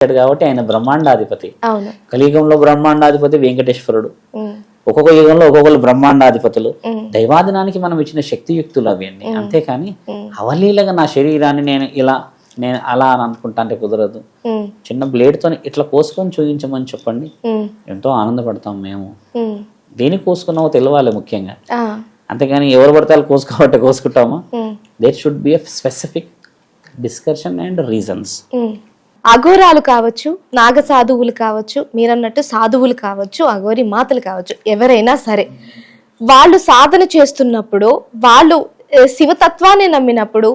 కాబట్టి ఆయన బ్రహ్మాండాధిపతి. అవును. కలియుగంలో బ్రహ్మాండాధిపతి వెంకటేశ్వరుడు. ఒక్కొక్క యుగంలో ఒక్కొక్కరు బ్రహ్మాండాధిపతులు. దైవాదినానికి మనం ఇచ్చిన శక్తియుక్తులు అవన్నీ. అంతేకాని అవలీలగా నా శరీరాన్ని నేను అలా అని అనుకుంటా అంటే కుదరదు. చిన్న బ్లేడ్ తో ఇట్లా కోసుకొని చూపించమని చెప్పండి, ఎంతో ఆనందపడతాం మేము. దేనికి కోసుకున్నామో తెలియాలి ముఖ్యంగా. అంతేగాని ఎవరు పడతారు కోసుకోబట్టే కోసుకుంటామా? There should be a specific discussion and reasons. అఘోరాలు కావచ్చు, నాగ సాధువులు కావచ్చు, మీరన్నట్టు సాధువులు కావచ్చు, అఘోరి మాతలు కావచ్చు, ఎవరైనా సరే వాళ్ళు సాధన చేస్తున్నప్పుడు, వాళ్ళు శివతత్వాన్ని నమ్మినప్పుడు,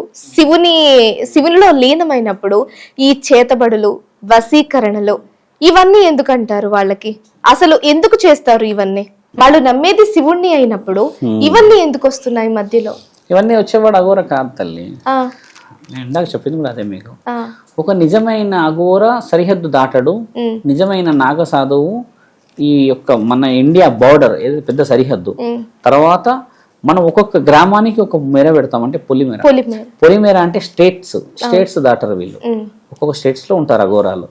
శివునిలో లీనమైనప్పుడు ఈ చేతబడులు, వశీకరణలు ఇవన్నీ ఎందుకంటారు? వాళ్ళకి అసలు ఎందుకు చేస్తారు ఇవన్నీ? వాళ్ళు నమ్మేది శివుణ్ణి అయినప్పుడు ఇవన్నీ ఎందుకు వస్తున్నాయి మధ్యలో? ఇవన్నీ వచ్చేవాడు అఘోర కాదు తల్లి. నేను ఇందాక చెప్పింది కూడా అదే మీకు. ఒక నిజమైన అఘోర సరిహద్దు దాటడు, నిజమైన నాగ సాధువు ఈ యొక్క మన ఇండియా బార్డర్ ఏది పెద్ద సరిహద్దు. తర్వాత మనం ఒక్కొక్క గ్రామానికి ఒక మేర పెడతాం, అంటే పొలిమేర అంటే స్టేట్స్ దాటరు వీళ్ళు. ఒక్కొక్క స్టేట్స్ లో ఉంటారు అఘోరాలు.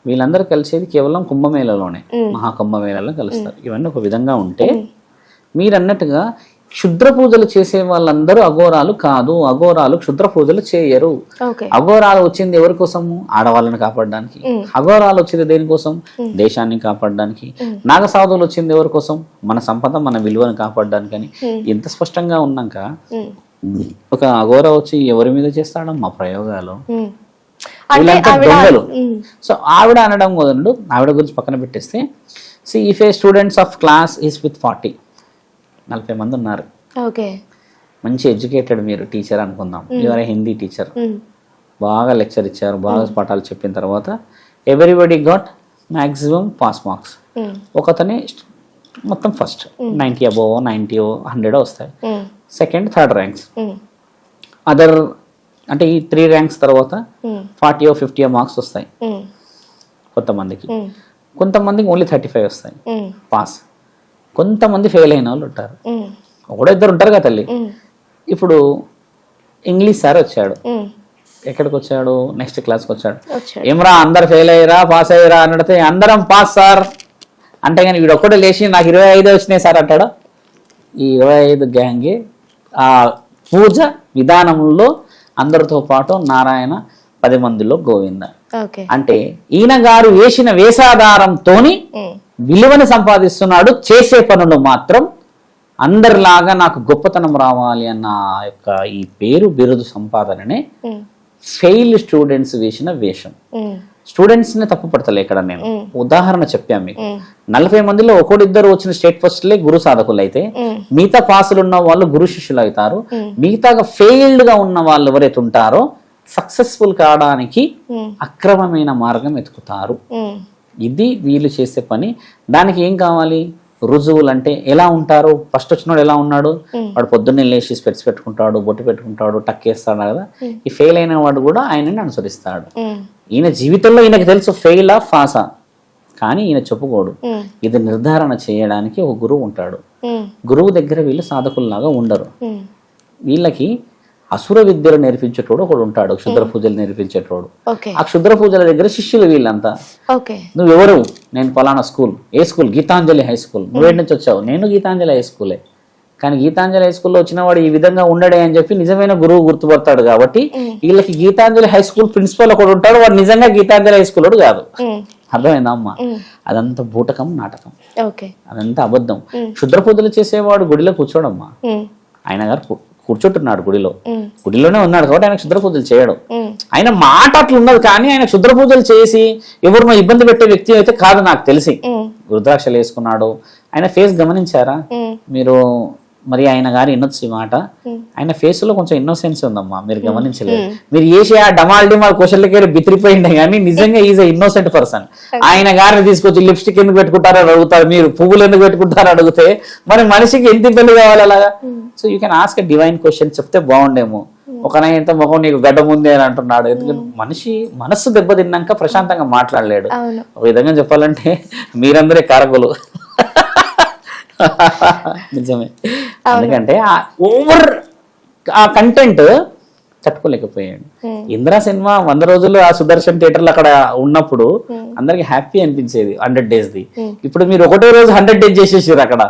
వీళ్ళందరూ కలిసేది కేవలం కుంభమేళలోనే, మహాకుంభమేళలో కలుస్తారు. ఇవన్నీ ఒక విధంగా ఉంటే, మీరు అన్నట్టుగా క్షుద్ర పూజలు చేసే వాళ్ళందరూ అఘోరాలు కాదు. అఘోరాలు క్షుద్ర పూజలు చేయరు. అఘోరాలు వచ్చింది ఎవరి కోసము? ఆడవాళ్ళని కాపాడడానికి. అఘోరాలు వచ్చింది దేనికోసం? దేశాన్ని కాపాడడానికి. నాగసాధువులు వచ్చింది ఎవరి కోసం? మన సంపద, మన విలువను కాపాడడానికి అని. ఎంత స్పష్టంగా ఉన్నాక ఒక అఘోర వచ్చి ఎవరి మీద చేస్తాడమ్మా ప్రయోగాలు? దొంగలు. సో ఆవిడ అనడం కుదరదు. ఆవిడ గురించి పక్కన పెట్టేస్తే, if A students of class is with 40 మంది ఉన్నారు, మంచి ఎడ్యుకేటెడ్ మీరు టీచర్ అనుకుందాం, ఎవరైనా హిందీ టీచర్, బాగా లెక్చర్ ఇచ్చారు, బాగా పాఠాలు చెప్పిన తర్వాత everybody got maximum pass marks. ఒకతని మొత్తం ఫస్ట్ 90 అబోవ్ 90 100 వస్తాయి. Second third ranks. అదర్ అంటే ఈ 3 ర్యాంక్స్ తర్వాత 40 50 మార్క్స్ వస్తాయి కొంతమందికి. కొంతమందికి ఓన్లీ 35 వస్తాయి పాస్. కొంతమంది ఫెయిల్ అయిన వాళ్ళు ఉంటారు, ఒకడో ఇద్దరు ఉంటారు కదా తల్లి. ఇప్పుడు ఇంగ్లీష్ సార్ వచ్చాడు, ఎక్కడికి వచ్చాడు? నెక్స్ట్ క్లాస్కి వచ్చాడు. ఏమరా అందరు ఫెయిల్ అయ్యారా పాస్ అయ్యారా అని అడిగితే అందరం పాస్ సార్ అంటే, కానీ వీడు ఒక్కడే లేచి నాకు 25 వచ్చినాయి సార్ అంటాడు. ఈ 25 గ్యాంగే ఆ పూజ విధానంలో అందరితో పాటు నారాయణ 10 మందిలో గోవింద. అంటే ఈయన గారు వేసిన వేషాధారంతోని విలువని సంపాదిస్తున్నాడు. చేసే పనులు మాత్రం అందరిలాగా నాకు గొప్పతనం రావాలి అన్న యొక్క ఈ పేరు బిరుదు సంపాదననే ఫెయిల్ స్టూడెంట్స్ వేసిన వేషం. స్టూడెంట్స్ ని తప్పు పడతలే ఇక్కడ. నేను ఉదాహరణ చెప్పాను మీకు. 40 మందిలో ఒకడిద్దరు వచ్చిన స్టేట్ ఫస్ట్లే గురు సాధకులు అయితే, మిగతా పాసులు ఉన్న వాళ్ళు గురు శిష్యులు అవుతారు. మిగతాగా ఫెయిల్డ్ గా ఉన్న వాళ్ళు ఎవరైతే ఉంటారో సక్సెస్ఫుల్ కావడానికి అక్రమమైన మార్గం ఎతుకుతారు. ఇది వీళ్ళు చేసే పని. దానికి ఏం కావాలి? రుజువులు. అంటే ఎలా ఉంటారు? ఫస్ట్ వచ్చినాడు ఎలా ఉన్నాడు? వాడు పొద్దున్నే లేచి స్పెట్స్ పెట్టుకుంటాడు, బొట్టు పెట్టుకుంటాడు, టక్కేస్తాడు కదా. ఈ ఫెయిల్ అయిన వాడు కూడా ఆయనని అనుసరిస్తాడు. ఈయన జీవితంలో ఈయనకు తెలుసు ఫెయిలా ఫాసా, కానీ ఈయన చెప్పుకోడు. ఇది నిర్ధారణ చేయడానికి ఒక గురువు ఉంటాడు. గురువు దగ్గర వీళ్ళు సాధకుల్లాగా ఉండరు. వీళ్ళకి అసుర విద్యలు నేర్పించేటోడు ఒకడు ఉంటాడు, క్షుద్ర పూజలు నేర్పించేటోడు. ఆ క్షుద్ర పూజల దగ్గర శిష్యులు వీళ్ళంతా. నువ్వెవరు? నేను పలానా స్కూల్. ఏ స్కూల్? Geetanjali high school. నువ్వేటి నుంచి వచ్చావు? నేను గీతాంజలి హై స్కూలే. కానీ గీతాంజలి హై స్కూల్లో వచ్చిన వాడు ఈ విధంగా ఉండడే అని చెప్పి నిజమైన గురువు గుర్తుపడతాడు. కాబట్టి వీళ్ళకి గీతాంజలి హై స్కూల్ ప్రిన్సిపల్ ఒకడు ఉంటాడు, వాడు నిజంగా గీతాంజలి హై స్కూల్ కాదు. అర్థమైందా అమ్మా? అదంతా బూటకం, నాటకం, అదంతా అబద్ధం. క్షుద్ర పూజలు చేసేవాడు గుడిలో కూర్చోడమ్మా. ఆయన గారు కూర్చుంటున్నాడు గుడిలోనే ఉన్నాడు కాబట్టి ఆయన క్షుద్ర పూజలు చేయడం. ఆయన మాట అట్లా ఉన్నది, కానీ ఆయన క్షుద్ర పూజలు చేసి ఎవరినో ఇబ్బంది పెట్టే వ్యక్తి అయితే కాదు నాకు తెలిసి. రుద్రాక్షలు వేసుకున్నాడు. ఆయన ఫేస్ గమనించారా మీరు? మరి ఆయన గారు వినొచ్చు ఈ మాట. ఆయన ఫేస్ లో కొంచెం ఇన్నోసెన్స్ ఉందమ్మా, మీరు గమనించలేదు. మీరు చేసే ఆ డమాల్ డిమాల్ క్వశ్చన్లకే బిత్రిపోయింది, కానీ నిజంగా ఈజ్ ఎ ఇన్నోసెంట్ పర్సన్. ఆయన గారిని తీసుకొచ్చి లిప్స్టిక్ ఎందుకు పెట్టుకుంటారో అడుగుతారు, మీరు పువ్వులు ఎందుకు పెట్టుకుంటారో అడిగితే మరి మనిషికి ఎంత ఇబ్బంది కావాలి అలాగా? So you can ask a divine question. చెప్తే బాగుండేమో. ఒకనైతే మొహం నీకు గడ్డ ముందే అని అంటున్నాడు. ఎందుకంటే మనిషి మనస్సు దెబ్బతిన్నాక ప్రశాంతంగా మాట్లాడలేడు. ఒక విధంగా చెప్పాలంటే మీరందరే కారకులు. నిజమే. ఎందుకంటే ఓవర్ ఆ కంటెంట్ తట్టుకోలేకపోయాడు. ఇంద్ర సినిమా 100 రోజులు ఆ సుదర్శన్ థియేటర్లో అక్కడ ఉన్నప్పుడు అందరికి హ్యాపీ అనిపించేది 100 daysది. ఇప్పుడు మీరు ఒకటే రోజు 100 days చేసేసారు అక్కడ,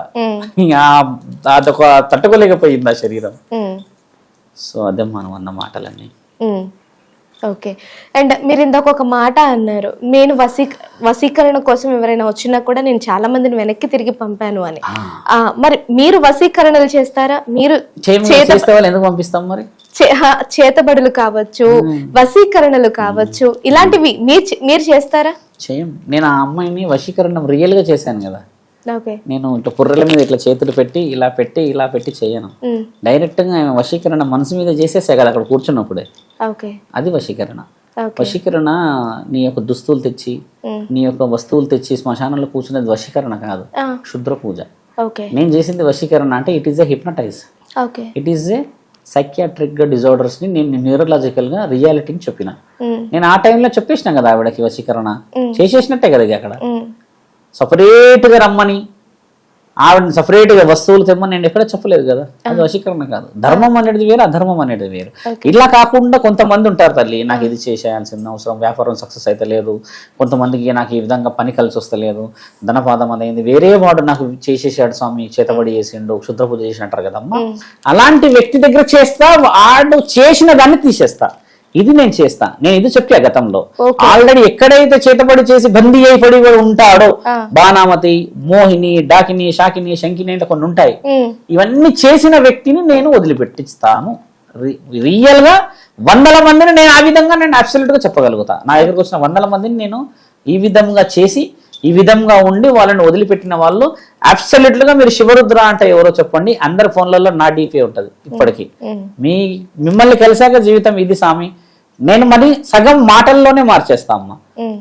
అదొక తట్టుకోలేకపోయింది ఆ శరీరం. సో అదే మనం అన్న మాటలన్నీ. ఓకే. అండ్ మీరు ఇందాక ఒక మాట అన్నారు, నేను వశీకరణ కోసం ఎవరైనా వచ్చినా కూడా నేను చాలా మందిని వెనక్కి తిరిగి పంపాను అని. మరి మీరు వశీకరణలు చేస్తారా? మీరు ఎందుకు పంపిస్తాం మరి? చేతబడులు కావచ్చు, వశీకరణలు కావచ్చు, ఇలాంటివి మీరు చేస్తారా? చేయం. నేను ఆ అమ్మాయిని వశీకరణ రియల్ గా చేశాను కదా. నేను ఇట్లా పుర్రెల మీద ఇట్లా చేతులు పెట్టి ఇలా పెట్టి చేయను. డైరెక్ట్ గా వశీకరణ మనసు మీద చేసేసా కదా అక్కడ కూర్చున్నప్పుడే. అది వశీకరణ. వశీకరణ నీ యొక్క దుస్తులు తెచ్చి, నీ యొక్క వస్తువులు తెచ్చి శ్మశానంలో కూర్చునేది వశీకరణ కాదు, క్షుద్ర పూజ. నేను చేసింది వశీకరణ అంటే it is a hypnotise, it is a psychiatric disorders ని నేను న్యూరలాజికల్ గా రియాలిటీని చెప్పిన. నేను ఆ టైంలో చెప్పేసిన కదా ఆవిడకి వశీకరణ చేసేసినట్టే కదా అక్కడ. సపరేట్ గా రమ్మని ఆవిడని సపరేట్ గా వస్తువులు తెమ్మని నేను ఎక్కడ చెప్పలేదు కదా. అది వశీకరణ కాదు. ధర్మం అనేది వేరు, అధర్మం అనేది వేరు. ఇలా కాకుండా కొంతమంది ఉంటారు తల్లి, నాకు ఇది చేసేయాల్సింది అవసరం, వ్యాపారం సక్సెస్ అయితే లేదు, కొంతమందికి నాకు ఈ విధంగా పని కలిసి వస్తలేదు, ధనపాదం అదైంది, వేరే వాడు నాకు చేసేసాడు స్వామి, చేతబడి చేసిండు, క్షుద్ర పూజ చేసి అంటారు కదమ్మా. అలాంటి వ్యక్తి దగ్గర చేస్తా, వాడు చేసిన దాన్ని తీసేస్తా. ఇది నేను చేస్తా. నేను ఇది చెప్పా గతంలో. ఆల్రెడీ ఎక్కడైతే చేతబడి చేసి బందీ అయి పడి ఉంటాడో, బాణామతి, మోహిని, డాకిని, షాకిని, శంకిని అంటే కొన్ని ఉంటాయి, ఇవన్నీ చేసిన వ్యక్తిని నేను వదిలిపెట్టిస్తాను. రియల్ గా 100 మందిని నేను ఆ విధంగా నేను అబ్సల్యూట్ గా చెప్పగలుగుతా. నా దగ్గరకు వచ్చిన 100 మందిని నేను ఈ విధంగా చేసి, ఈ విధంగా ఉండి వాళ్ళని వదిలిపెట్టిన వాళ్ళు అబ్సల్యూట్ గా. మీరు శివరుద్ర అంటే ఎవరో చెప్పండి, అందరి ఫోన్లలో నా డీపీ ఉంటది ఇప్పటికీ. మిమ్మల్ని కలిసాక జీవితం ఇది సామి, నేను మరి సగం మాటల్లోనే మార్చేస్తా అమ్మా.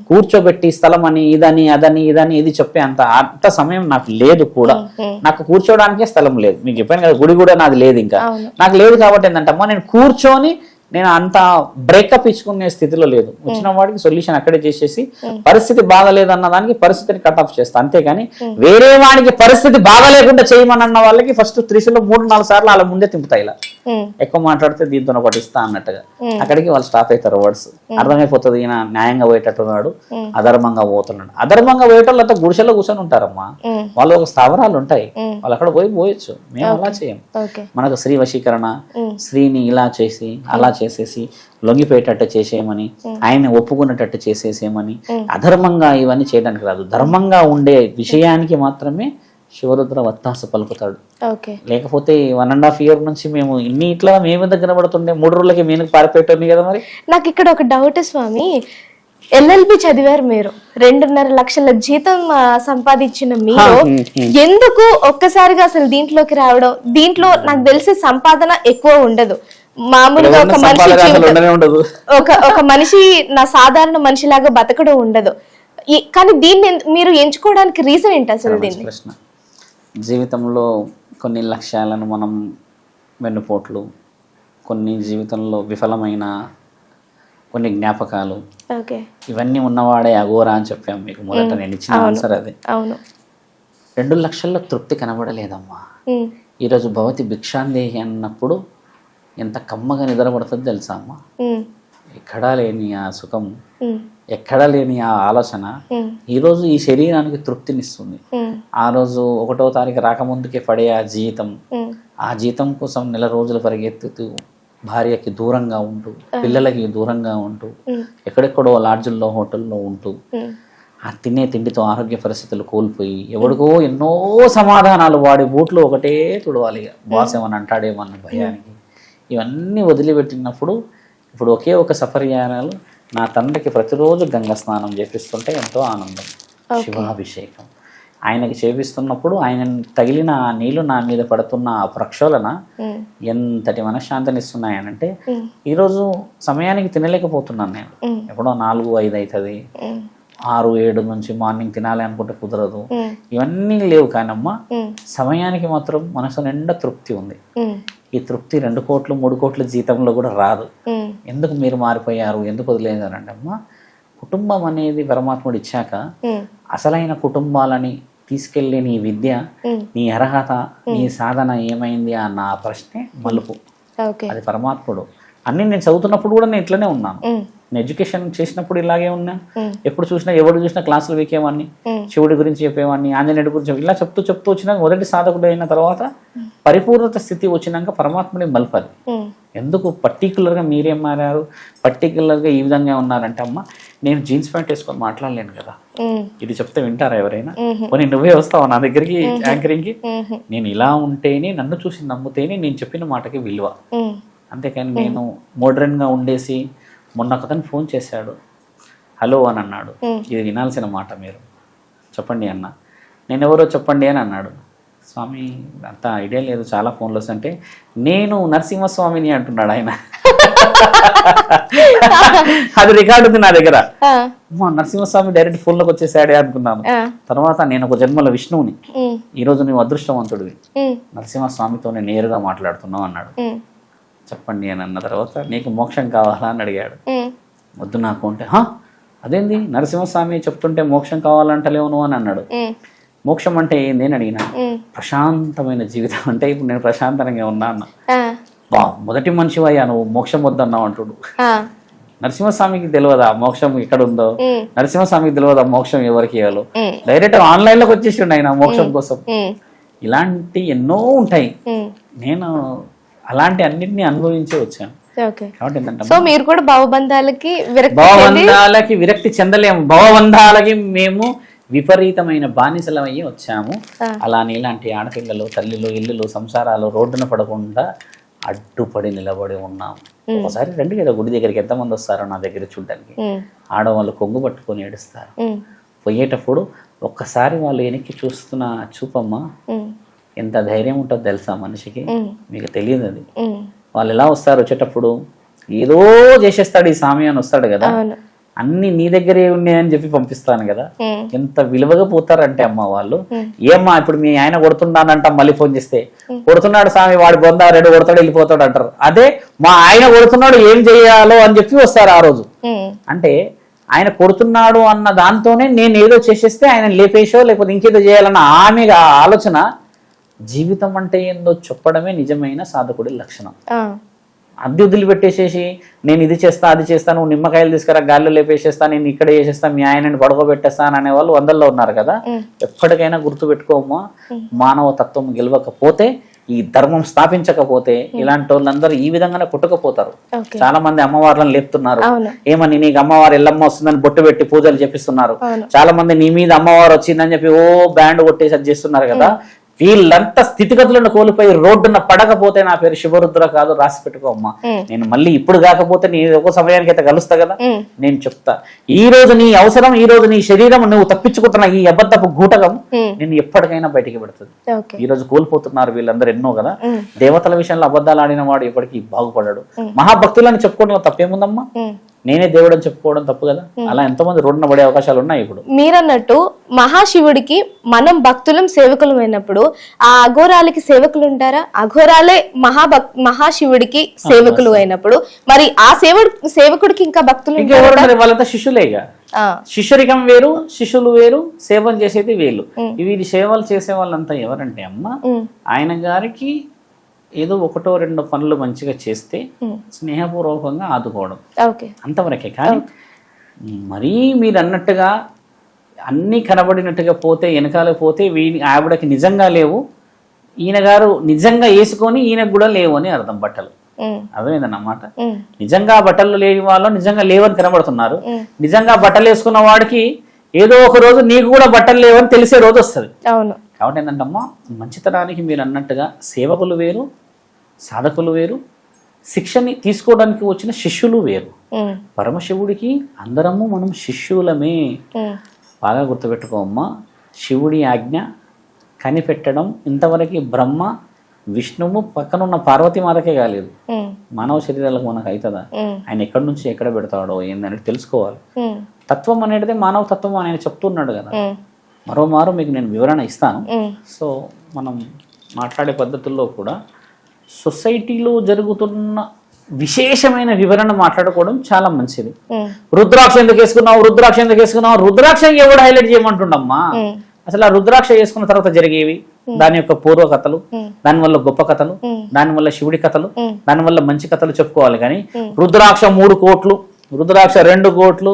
కూర్చోబెట్టి స్థలం అని, ఇదని అదని ఇదని ఇది చెప్పే అంత సమయం నాకు లేదు కూడా. నాకు కూర్చోడానికే స్థలం లేదు. మీకు చెప్పాను కదా, గుడి కూడా నాది లేదు ఇంకా. నాకు లేదు కాబట్టి ఏంటంటే అమ్మా, నేను కూర్చొని నేను అంత బ్రేకప్ ఇచ్చుకునే స్థితిలో లేదు. వచ్చిన వాడికి సొల్యూషన్ అక్కడే చేసేసి, పరిస్థితి బాగలేదు అన్న దానికి పరిస్థితిని కట్ ఆఫ్ చేస్తా అంతేగాని వేరే వాడికి పరిస్థితి బాగలేకుండా చేయమనన్న వాళ్ళకి ఫస్ట్ 3-4 సార్లు అలా ముందే తింపుతాయి. ఇలా ఎక్కువ మాట్లాడితే దీంతో ఒకటి ఇస్తా అన్నట్టుగా అక్కడికి వాళ్ళు స్టాప్ అవుతారు. వర్డ్స్ అర్థమైపోతుంది, ఈయన న్యాయంగా పోయేటట్టున్నాడు, అధర్మంగా పోతున్నాడు. అధర్మంగా పోయేటోళ్ళంతా గుడిసెలో కూర్చొని ఉంటారమ్మా. వాళ్ళు ఒక స్థావరాలు ఉంటాయి, వాళ్ళు అక్కడ పోయొచ్చు. మేము అలా చేయం. మనకు స్త్రీ వశీకరణ, స్త్రీని ఇలా చేసి అలా చేసేసి లొంగిపోయేటట్టు చేసేయమని, ఆయన ఒప్పుకునేటట్టు చేసేసేయమని, అధర్మంగా ఇవన్నీ చేయడానికి రాదు. ధర్మంగా ఉండే విషయానికి మాత్రమే శివరుద్ర వత్తాసు పలుకుతాడు. లేకపోతే 1.5 year నుంచి మేము ఇన్ని ఇట్లా మేము దగ్గర పడుతుండే 3 రోజులకి మేము పారిపోయేటోని కదా. మరి నాకు ఇక్కడ ఒక డౌట్ స్వామి, LLB చదివారు మీరు, 2.5 లక్షల జీతం సంపాదించిన మీరు ఎందుకు ఒక్కసారిగా అసలు దీంట్లోకి రావడం? దీంట్లో నాకు తెలిసి సంపాదన ఎక్కువ ఉండదు, మామూలుగా ఒక మనిషి నా సాధారణ మనిషిలాగా బతకడం ఉండదు, కానీ దీన్ని మీరు ఎంచుకోవడానికి రీజన్ ఏంటి అసలు? దీన్ని జీవితంలో కొన్ని లక్ష్యాలను మనం వెన్నుపోట్లు, కొన్ని జీవితంలో విఫలమైన కొన్ని జ్ఞాపకాలు, ఇవన్నీ ఉన్నవాడే అఘోరా అని చెప్పాము మీకు మొదట. నేను ఇచ్చిన ఆన్సర్ అదే. 2 లక్షల్లో తృప్తి కనబడలేదమ్మా. ఈరోజు భవతి భిక్షాందేహి అన్నప్పుడు ఎంత కమ్మగా నిద్రపడుతుంది తెలుసా అమ్మా. ఎక్కడా లేని ఆ సుఖం, ఎక్కడా లేని ఆ ఆలోచన ఈరోజు ఈ శరీరానికి తృప్తినిస్తుంది. ఆ రోజు 1వ తారీఖు రాకముందుకే పడే ఆ జీతం, ఆ జీతం కోసం నెల రోజులు పరిగెత్తుతూ, భార్యకి దూరంగా ఉంటూ, పిల్లలకి దూరంగా ఉంటూ, ఎక్కడెక్కడో లాడ్జుల్లో హోటల్లో ఉంటూ, ఆ తినే తిండితో ఆరోగ్య పరిస్థితులు కోల్పోయి, ఎవడికో ఎన్నో సమాధానాలు, వాడి బూట్లు ఒకటే తుడవాలి, బాస్ ఏమని అంటాడేమన్న భయానికి, ఇవన్నీ వదిలిపెట్టినప్పుడు ఇప్పుడు ఒకే ఒక సపర్యాలు నా తండ్రికి ప్రతిరోజు గంగా స్నానం చేపిస్తుంటే ఎంతో ఆనందం, శివాభిషేకం ఆయనకి చేపిస్తున్నప్పుడు ఆయన తగిలిన ఆ నీళ్లు నా మీద పడుతున్న ఆ ప్రక్షోళన ఎంతటి మనశ్శాంతినిస్తున్నాయనంటే, ఈరోజు సమయానికి తినలేకపోతున్నాను నేను. ఎప్పుడో 4-5 అవుతుంది, 6-7 నుంచి మార్నింగ్ తినాలి అనుకుంటే కుదరదు. ఇవన్నీ లేవు కానమ్మా, సమయానికి మాత్రం మనసు నిండా తృప్తి ఉంది. ఈ తృప్తి 2 కోట్లు 3 కోట్ల జీతంలో కూడా రాదు. ఎందుకు మీరు మారిపోయారు, ఎందుకు వదిలేదారంటే అమ్మా, కుటుంబం అనేది పరమాత్ముడు ఇచ్చాక అసలైన కుటుంబాలని తీసుకెళ్లే నీ విద్య, నీ అర్హత, నీ సాధన ఏమైంది అన్న ప్రశ్నే మలుపు. అది పరమాత్ముడు అన్ని నేను చదువుతున్నప్పుడు కూడా నేను ఇట్లనే ఉన్నాను. నేను ఎడ్యుకేషన్ చేసినప్పుడు ఇలాగే ఉన్నా. ఎప్పుడు చూసినా ఎవరు చూసినా క్లాసులు వీకేవాడిని, శివుడి గురించి చెప్పేవాడిని, ఆంజనేయుడి గురించి ఇలా చెప్తూ వచ్చినాక మొదటి సాధకుడు అయిన తర్వాత పరిపూర్ణత స్థితి వచ్చినాక పరమాత్ముడి మలపాలి. ఎందుకు పర్టికులర్గా మీరేం మారారు, పర్టికులర్గా ఈ విధంగా ఉన్నారంటే అమ్మ నేను జీన్స్ ప్యాంట్ వేసుకొని మాట్లాడలేను కదా, ఇది చెప్తే వింటారా ఎవరైనా? పోనీ నువ్వే వస్తావు నా దగ్గరికి యాంకరింగ్కి? నేను ఇలా ఉంటేనే, నన్ను చూసి నమ్ముతేనే నేను చెప్పిన మాటకి విలువ. అంతేకాని నేను మోడ్రన్గా ఉండేసి, మొన్న ఒకతను ఫోన్ చేశాడు, హలో అని అన్నాడు, ఇది వినాల్సిన మాట మీరు చెప్పండి అన్న. నేను ఎవరో చెప్పండి అని అన్నాడు. స్వామి అంత ఐడియా లేదు, చాలా ఫోన్లు వస్తుంటే నేను నరసింహస్వామిని అంటున్నాడు ఆయన. అది రికార్డు ఉంది నా దగ్గర. నరసింహస్వామి డైరెక్ట్ ఫోన్లోకి వచ్చేసాడే అనుకున్నాను. తర్వాత నేను ఒక జన్మల విష్ణువుని, ఈ రోజు నువ్వు అదృష్టవంతుడివి, నరసింహస్వామితోనే నేరుగా మాట్లాడుతున్నావు అన్నాడు. చెప్పండి అని అన్న తర్వాత నీకు మోక్షం కావాలా అని అడిగాడు. వద్దు నాకు అంటే, అదేంది నరసింహస్వామి చెప్తుంటే మోక్షం కావాలంటలేవు నువ్వు అని అన్నాడు. మోక్షం అంటే ఏంది అని అడిగినా. ప్రశాంతమైన జీవితం అంటే ఇప్పుడు నేను ప్రశాంతంగా ఉన్నా అన్న. మొదటి మనిషివయ్యా నువ్వు మోక్షం వద్దన్నావు అంటుడు. నరసింహస్వామికి తెలియదా మోక్షం ఎక్కడ ఉందో, నరసింహస్వామికి తెలియదా మోక్షం ఎవరికి ఇవ్వాలో, డైరెక్ట్ ఆన్లైన్ లోకి వచ్చేసిండు ఆయన మోక్షం కోసం. ఇలాంటి ఎన్నో ఉంటాయి. నేను అలాంటి అన్నిటిని అనుభవించే వచ్చాను. కాబట్టి ఏంటంటే మీరు కూడా భవబంధాలకి విరక్తి చెందలేము. భవబంధాలకి మేము విపరీతమైన బానిసలమయ్యి వచ్చాము. అలానే ఇలాంటి ఆడపిల్లలు, తల్లిలు, ఇల్లులు, సంసారాలు రోడ్డున పడకుండా అడ్డుపడి నిలబడి ఉన్నాము. ఒకసారి రండి కదా గుడి దగ్గరికి, ఎంతమంది వస్తారో నా దగ్గర చూడడానికి. ఆడవాళ్ళు కొంగు పట్టుకొని ఏడుస్తారు. పోయేటప్పుడు ఒక్కసారి వాళ్ళు వెనక్కి చూస్తున్న చూపమ్మ ఎంత ధైర్యం ఉంటుందో తెలుసా మనిషికి, మీకు తెలియదు అది. వాళ్ళు ఎలా వస్తారు, వచ్చేటప్పుడు ఏదో చేసేస్తాడు ఈ స్వామి అని వస్తాడు కదా, అన్ని నీ దగ్గరే ఉన్నాయని చెప్పి పంపిస్తాను కదా, ఎంత విలువగా పోతారంటే అమ్మ వాళ్ళు. ఏమ్మా ఇప్పుడు మీ ఆయన కొడుతున్నానంట, మళ్ళీ ఫోన్ చేస్తే కొడుతున్నాడు స్వామి, వాడి బొంద రెడ్డి కొడతాడు వెళ్ళిపోతాడు అంటారు. అదే మా ఆయన కొడుతున్నాడు ఏం చేయాలో అని చెప్పి వస్తారు ఆ రోజు. అంటే ఆయన కొడుతున్నాడు అన్న దాంతోనే నేను ఏదో చేసేస్తే ఆయన లేపేసో లేకపోతే ఇంకేదో చేయాలన్న ఆమె ఆలోచన. జీవితం అంటే ఏందో చెప్పడమే నిజమైన సాధకుడి లక్షణం. అద్దె వదిలిపెట్టేసేసి నేను ఇది చేస్తా అది చేస్తా, నువ్వు నిమ్మకాయలు తీసుకురా గాల్లో లేపేసేస్తా, నేను ఇక్కడ చేసేస్తా, మీ ఆయనని పడుకోబెట్టేస్తాను అనే వాళ్ళు వందల్లో ఉన్నారు కదా. ఎప్పటికైనా గుర్తుపెట్టుకోమ్మా, మానవ తత్వం గెలవకపోతే, ఈ ధర్మం స్థాపించకపోతే ఇలాంటి వాళ్ళందరూ ఈ విధంగానే పుట్టకపోతారు. చాలా మంది అమ్మవార్లను లేపుతున్నారు. ఏమని నీకు అమ్మవారు ఎల్లమ్మ వస్తుందని బొట్టు పెట్టి పూజలు చేపిస్తున్నారు. చాలా మంది నీ మీద అమ్మవారు వచ్చిందని చెప్పి ఓ బ్యాండ్ కొట్టేసి అది చేస్తున్నారు కదా. వీళ్ళంతా స్థితిగతులను కోల్పోయి రోడ్డున పడకపోతే నా పేరు శివరుద్ర కాదు, రాసి పెట్టుకో అమ్మా. నేను మళ్ళీ ఇప్పుడు కాకపోతే నీ ఒక సమయానికి అయితే కలుస్తా కదా. నేను చెప్తా, ఈ రోజు నీ అవసరం, ఈ రోజు నీ శరీరం నువ్వు తప్పించుకుంటున్న ఈ అబద్ధపు గూటకం నేను ఎప్పటికైనా బయటికి పెడుతుంది. ఈ రోజు కోల్పోతున్నారు వీళ్ళందరూ ఎన్నో కదా. దేవతల విషయంలో అబద్ధాలు ఆడిన వాడు ఎప్పటికీ బాగుపడాడు. మహాభక్తులని చెప్పుకోవడం తప్పేముందమ్మా, నేనే దేవుడు అని చెప్పుకోవడం తప్పు కదా. అలా ఎంతో మంది రోడ్డున పడే అవకాశాలు ఉన్నాయి. ఇప్పుడు మీరన్నట్టు మహాశివుడికి మనం భక్తులం సేవకులం అయినప్పుడు ఆ అఘోరాలకి సేవకులు ఉంటారా? అఘోరాలే మహాశివుడికి సేవకులు అయినప్పుడు మరి ఆ సేవకుడికి ఇంకా భక్తులు వాళ్ళంతా శిష్యులేగా. శిష్యరికం వేరు, శిష్యులు వేరు, సేవలు చేసేది వేలు. వీరి సేవలు చేసే వాళ్ళంతా ఎవరంటే అమ్మ ఆయన గారికి ఏదో ఒకటో రెండో పనులు మంచిగా చేస్తే స్నేహపూర్వకంగా ఆదుకోవడం అంతవరకే. కానీ మరీ మీరు అన్నట్టుగా అన్నీ కనబడినట్టుగా పోతే, వెనకాల పోతే ఆవిడకి నిజంగా లేవు, ఈయన గారు నిజంగా వేసుకొని ఈయనకు కూడా లేవు అని అర్థం. బట్టలు అర్థమైందన్నమాట. నిజంగా బట్టలు లేని వాళ్ళు నిజంగా లేవని కనబడుతున్నారు. నిజంగా బట్టలు వేసుకున్న వాడికి ఏదో ఒక రోజు నీకు కూడా బట్టలు లేవని తెలిసే రోజు వస్తుంది. కాబట్టి ఏంటంటమ్మా, మంచితనానికి మీరు అన్నట్టుగా సేవకులు వేరు, సాధకులు వేరు, శిక్షని తీసుకోవడానికి వచ్చిన శిష్యులు వేరు. పరమశివుడికి అందరము మనం శిష్యులమే. బాగా గుర్తుపెట్టుకోమ్మా, శివుడి ఆజ్ఞ కనిపెట్టడం ఇంతవరకు బ్రహ్మ, విష్ణువు, పక్కనున్న పార్వతీమాతకే కాలేదు. మానవ శరీరాలకు మనకు అవుతుందా? ఆయన ఎక్కడి నుంచి ఎక్కడ పెడతాడో ఏందనేది తెలుసుకోవాలి. తత్వం అనేది మానవ తత్వం అని ఆయన చెప్తున్నాడు కదా. మరోమారు మీకు నేను వివరణ ఇస్తాను. సో మనం మాట్లాడే పద్ధతుల్లో కూడా సొసైటీలో జరుగుతున్న విశేషమైన వివరణ మాట్లాడుకోవడం చాలా మంచిది. రుద్రాక్ష ఎందుకు వేసుకున్నావు, రుద్రాక్ష ఎందుకు వేసుకున్నావు, రుద్రాక్ష ఎవడు హైలైట్ చేయమంటుండమ్మా. అసలు ఆ రుద్రాక్ష వేసుకున్న తర్వాత జరిగేవి దాని యొక్క పూర్వ కథలు, దానివల్ల గొప్ప కథలు, దానివల్ల శివుడి కథలు, దానివల్ల మంచి కథలు చెప్పుకోవాలి. కానీ రుద్రాక్ష 3 కోట్లు, రుద్రాక్ష 2 కోట్లు,